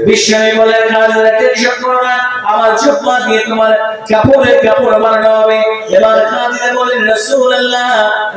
বিশ্বনবী বলেন খাদিজা টেনশন করো না, আমার জুব্বা দিয়ে তোমার কাপড় বানানো হবে। এবার খাদিজা বলেন রাসূলুল্লাহ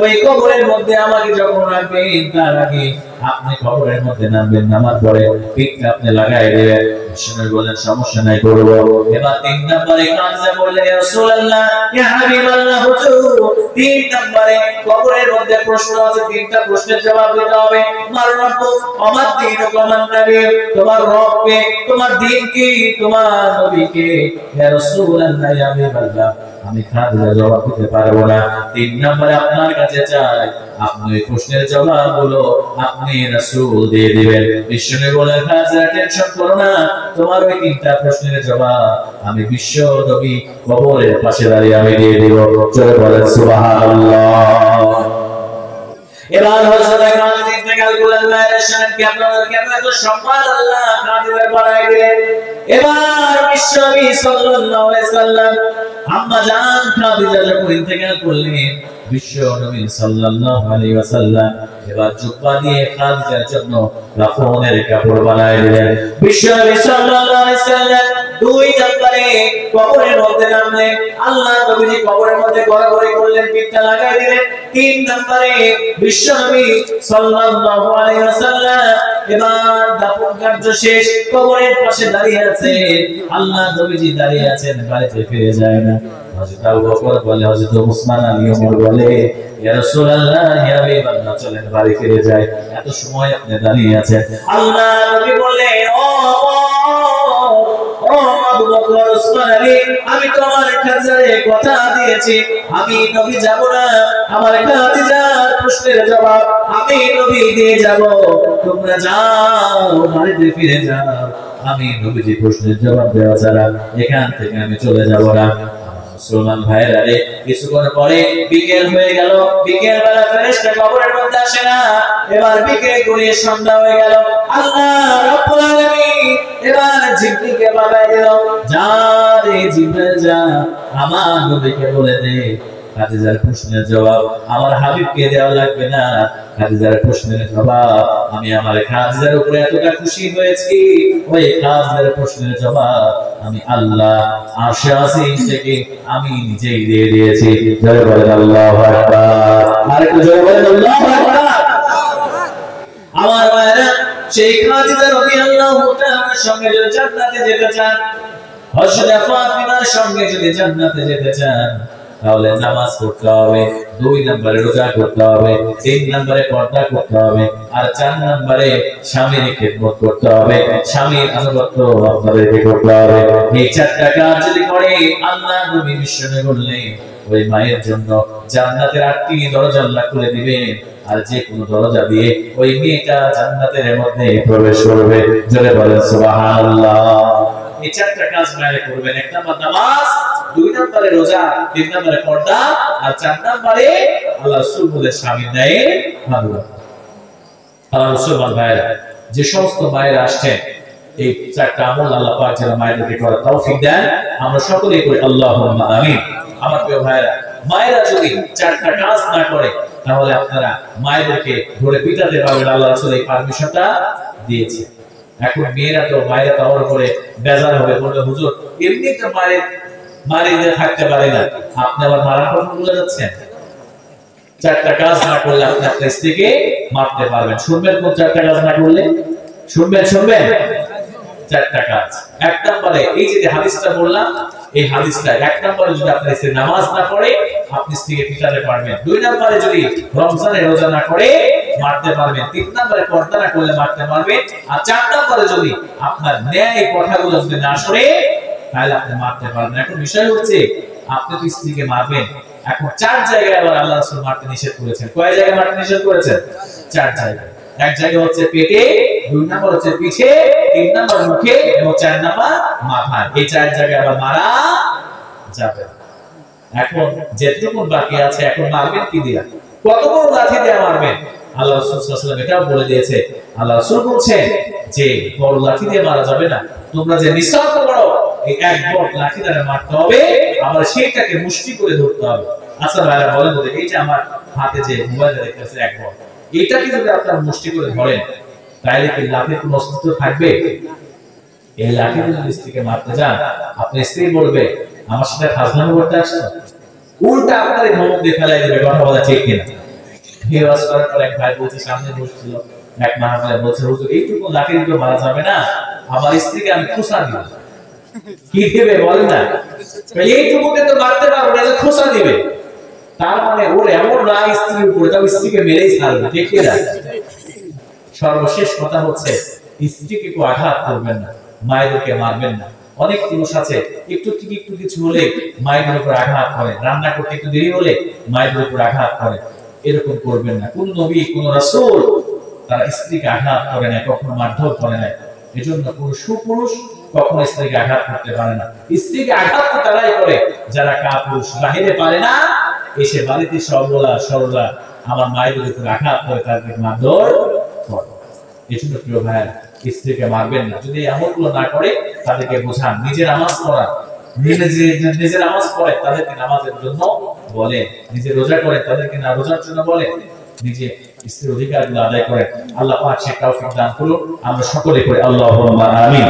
ওই কবরের মধ্যে আমাকে যখন রাখবেন তার আগে আপনি কবরের মধ্যে নামবেন, নামার পরে পিঠটা আপনি লাগাই দেবেন। বিশ্বনবী বলেন সমস্যা নাই করব। এবার ৩ নম্বরে খাদিজা বললেন ইয়া রাসূলুল্লাহ ইয়া হাবিবাল্লাহ হুজুর ৩ নম্বরে কবরের মধ্যে প্রশ্ন আছে, ৩টা প্রশ্নের জবাব দিতে হবে। মার রব্বু আমার দ্বীন ও কমান নবী, তোমার রব কে, তোমার দ্বীন কি, তোমার নবী কে? ইয়া রাসূলুল্লাহ ইয়া হাবিবাল্লাহ আমি খাদিজা জবাব দিতে পারবো না। ৩ নম্বরে আপনার কাছে চাই আপনি এই প্রশ্নের জবাবগুলো আপনি রাসূল দিয়ে দিবেন। বিশ্বনবী বলেন খাদিজা টেনশন করো না, তোমার ওই ৩টা প্রশ্নের জবাব আমি বিশ্ব নবী কবরের পাশে দাঁড়িয়ে আমি দিয়ে দিব। চলে বলেন সুবহানাল্লাহ। এবার হযরত খাদিজা ইন্তেকাল করলেন, মায়ের শানকে আপনাদের কেন এত সম্মান আল্লাহ খাদিজার বাড়ায় দিলেন। এবার বিশ্বনবী সাল্লাল্লাহু আলাইহি সাল্লাম আম্মা জান খাদিজা যখন ইন্তেকাল করলেন, বিশ্বনবী সাল্লাল্লাহু আলাইহি ওয়াসাল্লাম এবার জুব্বা দিয়ে খাদিজার জন্য কাফনের কাপড় বানায় দিলেন। বিশ্বনবী সাল্লাল্লাহু আলাইহি ওয়াসাল্লাম 2 নম্বরে কবরের মধ্যে নামলেন, আল্লাহ নবীজি কবরের মধ্যে গড়াগড়ি করলেন, পিঠটা লাগাই দিলেন। 3 নম্বরে বিশ্বনবী সাল্লাল্লাহু আলাইহি ওয়াসাল্লাম এবার দাফন কার্য শেষ, কবরের পাশে দাঁড়িয়ে আছেন, আল্লাহ নবীজি দাঁড়িয়ে আছেন, বাড়িতে ফিরে যায় না। হযরত আবু বকর বলে, হযরত ওসমান আলী ওমর বলে ইয়া রাসূলুল্লাহ ইয়া হাবিবাল্লাহ চলেন বাড়ি ফিরে যাই, এত সময় আপনি দাঁড়িয়ে আছেন। আল্লাহ নবী বলে ও আবু বকর ওসমান আলী আমি তোমার খাদিজারে কথা দিয়েছি আমি নবী যাব না, আমার খাদিজার প্রশ্নের জবাব আমি নবী দিয়ে যাব, তোমরা যাও বাড়িতে ফিরে যাও, আমি নবীজি প্রশ্নের জবাব দেওয়া ছাড়া এখান থেকে আমি চলে যাব না। মুসলমান ভাইরা রে, কিছুক্ষণ পরে বিকেল হয়ে গেল, বিকেল বেলা ফেরেশতা কবরের মধ্যে আসে না, এবার বিকেল গড়িয়ে সন্ধ্যা হয়ে গেল। আল্লাহ রাব্বুল আলামিন এবার জিবরিলকে পাঠায় দিল, যা রে জিবরিল যা আমার নবীকে বলে দে খাদিজার প্রশ্নের জবাব আমার হাবিবকে দেওয়া লাগবে না, খাদিজার প্রশ্নের জবাব আমি আমার খাদিজার উপরে এতটা খুশি হয়েছি, ওই খাদিজার প্রশ্নের জবাব আমি আল্লাহ আরশে আজিম থেকে আমি নিজেই দিয়ে দিয়েছি। জয় বলেন আল্লাহু আকবার, আরেকটু জয় বলেন আল্লাহু আকবার। আমার ভাইরা, সেই খাদিজা রাদিয়াল্লাহু তাআলার সঙ্গে যদি জান্নাতে যেতে চান, হযরত ফাতিমার সঙ্গে যদি জান্নাতে যেতে চান, তাহলে নামাজ পড়তে হবে, 2 নম্বরে রোজা করতে হবে, 3 নম্বরে পর্দা করতে হবে, আর 4 নম্বরে স্বামীর খেদমত করতে হবে, স্বামীর আনুগত্য আপনাদেরকে করতে হবে। এই 4টা কাজ যদি করে আল্লাহ নবী বিশ্বনবী বললেন ওই মায়ের জন্য জান্নাতের 8টি দরজা আল্লাহ খুলে দিবেন, আর যে কোনো দরজা দিয়ে ওই মেয়েটা জান্নাতের মধ্যে প্রবেশ করবে। জোরে বলেন সুবহানাল্লাহ। এই 4টা কাজ মায়ের করবেন, 1 নম্বর নামাজ, 2 নম্বরে রোজা, 3 নম্বরে পর্দা, আর 4 নম্বরে আল্লাহ রাসূল বলে স্বামীর ন্যায় ভালোবাসা। আল্লাহ মুসলমান ভাইরা, যে সমস্ত মায়েরা আসছেন এই 4টা আমল আল্লাহ পাক যেন মায়েদেরকে করার তৌফিক দেন, আমরা সকলেই করি আল্লাহুম্মা আমিন। আমার প্রিয় ভাইরা, মায়েরা যদি 4টা কাজ না করে তাহলে আপনারা মায়েদেরকে ধরে পিটাতে পারবেন, আল্লাহ রাসূল এই পারমিশনটা দিয়েছে। এখন মেয়েরা তো মায়েরা তো আমার উপরে বেজার হবে, বলবে হুজুর এমনি তো মারিয়ে থাকতে পারে না, আপনি আবার মারার কথা বলে যাচ্ছেন। 4টা কাজ না করলে আপনি আপনার স্ত্রীকে মারতে পারবেন। শুনবেন কোন 4টা কাজ না করলে? শুনবেন 4টা কাজ। 1 নম্বরে এই যে হাদিসটা বললাম, এই হাদিসটা 1 নম্বরে যদি আপনার স্ত্রী নামাজ না পড়ে আপনি স্ত্রীকে পিটাতে পারবেন, 2 নম্বরে যদি রমজানে রোজা না করে মারতে পারবেন, 3 নম্বরে পর্দা না করলে মারতে পারবেন, আর 4 নম্বরে যদি আপনার ন্যায় কথাগুলো যদি না শুনে তাহলে আপনি মারতে পারবেন। এখন বিষয় হচ্ছে আপনি তো স্ত্রীকে মারবেন, এখন 4 জায়গায় আবার আল্লাহ রাসূল মারতে নিষেধ করেছেন। কয় জায়গায় মারতে নিষেধ করেছেন? 4 জায়গায়। এক জায়গা হচ্ছে পেটে, 2 নম্বর হচ্ছে পিঠে, 3 নম্বর মুখে এবং 4 নম্বর মাথায়। এই 4 জায়গায় আবার মারা যাবে। এখন যেটুকু বাকি আছে এখন মারবেন কি দিয়া? কত বড় লাঠি দিয়ে মারবেন? আল্লাহ রাসূল সাল্লাল্লাহু আলাইহি ওয়াসাল্লাম এটা বলে দিয়েছে। আল্লাহ রাসূল বলেছেন যে বড় লাঠি দিয়ে মারা যাবে না, তোমরা যে মিসাল করো এই এক বড় লাঠি দ্বারা মারতে হবে, আবার সেইটাকে মুষ্টি করে ধরতে হবে। আচ্ছা ভাইরা বলেন তো, এই যে আমার হাতে যে মোবাইলটা দেখতেছে এক বড়, এটাকে যদি আপনারা মুষ্টি করে ধরেন তাহলে কি লাঠির কোনো অস্তিত্ব থাকবে? এই লাঠি দিয়ে যদি স্ত্রীকে মারতে যান, আপনার স্ত্রী বলবে আমার সাথে ফাজলামি করতে আসছো, উল্টা আপনার ধমক দিয়ে ফেলাই দেবে। কথা বলা ঠিক কিনা? হিরাজ করার পর এক ভাই বলছে, সামনে বসছিল এক মাহফিলে, বলছে হুজুর এইটুকু লাঠি দিয়ে মারা যাবে না, আমার স্ত্রীকে আমি খোঁচা দিব। কি দিবে বলেন না? এইটুকুকে তো মারতে পারবো না, খোঁচা দিবে। তার মানে ওর এমন রাগ স্ত্রীর উপরে, তাও স্ত্রীকে মেরেই ছাড়বে, ঠিক কিনা? সর্বশেষ কথা হচ্ছে স্ত্রীকে কেউ আঘাত করবেন না, মায়েদেরকে মারবেন না। অনেক পুরুষ আছে একটু কিছু হলে মায়েদের উপর আঘাত করে, রান্না করতে একটু দেরি হলে মায়েদের উপর আঘাত করে। এরকম করবেন না। কোন নবী কোন রাসূল তারা স্ত্রীকে আঘাত করে না, কখনো মারধর করে না। এজন্য কোন সুপুরুষ কখনো স্ত্রীকে আঘাত করতে পারে না। স্ত্রীকে আঘাত তো তারাই করে যারা কাপুরুষ, বাহিরে পারে না, এসে বাড়িতে সরলা আমার মায়েদের উপর আঘাত করে, তাদেরকে মারধর করে। এজন্য প্রিয় ভাই, স্ত্রীকে মারবেন না। যদি এমনগুলো না করে তাদেরকে বোঝান, নিজের নামাজ পড়া, নিজের নামাজ পড়ে তাদেরকে নামাজের জন্য বলে, নিজে রোজা করে তাদেরকে না রোজার জন্য বলে, নিজে স্ত্রীর অধিকারগুলো আদায় করে। আল্লাহ পাক সে তৌফিক দান করুন। আমরা সকলে করে আল্লাহুম্মা আমিন।